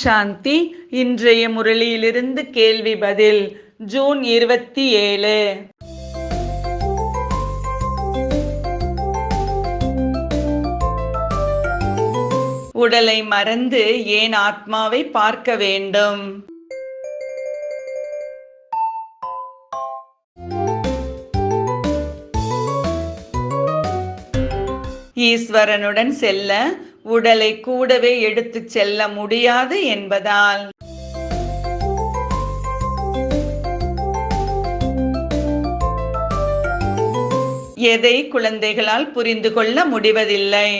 சாந்தி. இன்றைய முரளியிலிருந்து கேள்வி பதில். ஜூன் 27. உடலை மறந்து ஏன் ஆத்மாவை பார்க்க வேண்டும்? ஈஸ்வரனுடன் செல்ல உடலை கூடவே எடுத்துச் செல்ல முடியாது என்பதால். எதை குழந்தைகளால் புரிந்து கொள்ள முடிவதில்லை?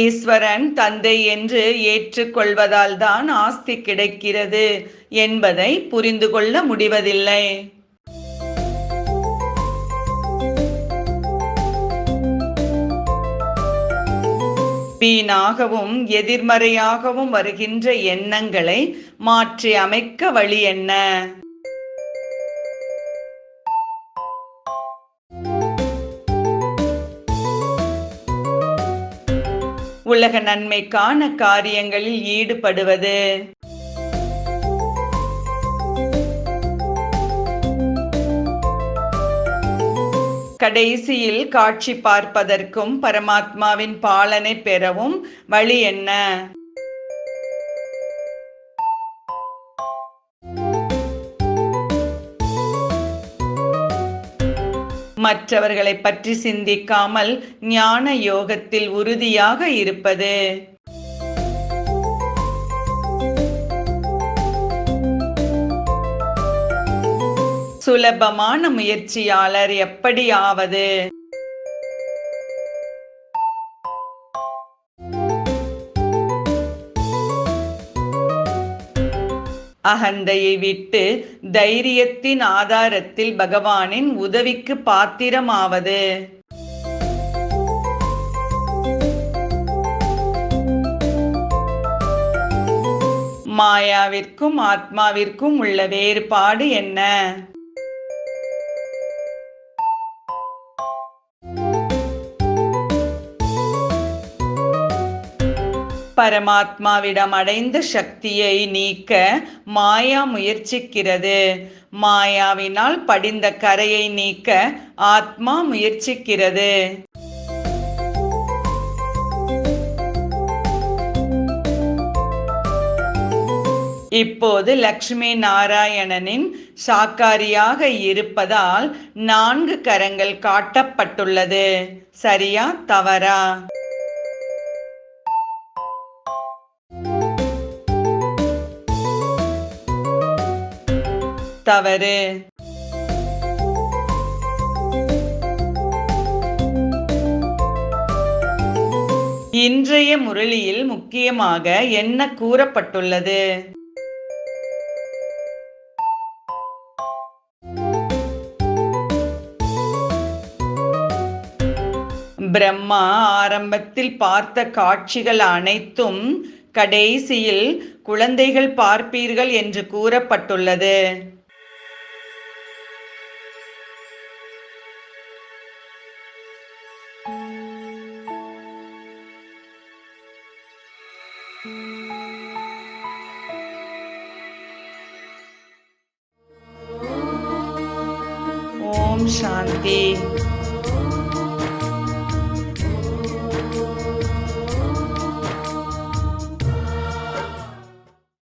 ஈஸ்வரன் தந்தை என்று ஏற்றுக்கொள்வதால் தான் ஆஸ்தி கிடைக்கிறது என்பதை புரிந்து கொள்ள முடிவதில்லை. வீணாகவும் எதிர்மறையாகவும் வருகின்ற எண்ணங்களை மாற்றி அமைக்க வழி என்ன? உலக நன்மைக்கான காரியங்களில் ஈடுபடுவது. கடைசியில் காட்சி பார்ப்பதற்கும் பரமாத்மாவின் பாலனை பெறவும் வழி என்ன? மற்றவர்களை பற்றி சிந்திக்காமல் ஞான யோகத்தில் உறுதியாக இருப்பது. சுலபமான முயற்சியாளர் எப்படி ஆவது? அகந்தையை விட்டு தைரியத்தின் ஆதாரத்தில் பகவானின் உதவிக்கு பாத்திரமாவது. மாயாவிற்கும் ஆத்மாவிற்கும் உள்ள வேறுபாடு என்ன? பரமாத்மாவிடம் அடைந்த சக்தியை நீக்க மாயா முயற்சிக்கிறது. மாயாவினால் படிந்த கரையை நீக்க ஆத்மா முயற்சிக்கிறது. இப்போது லக்ஷ்மி நாராயணனின் சாக்காரியாக இருப்பதால் 4 கரங்கள் காட்டப்பட்டுள்ளது. சரியா தவறா? தவறு. இன்றைய முரளியில் முக்கியமாக என்ன கூறப்பட்டுள்ளது? பிரம்மா ஆரம்பத்தில் பார்த்த காட்சிகள் அனைத்தும் கடைசியில் குழந்தைகள் பார்ப்பீர்கள் என்று கூறப்பட்டுள்ளது. ஓம் சாந்தி.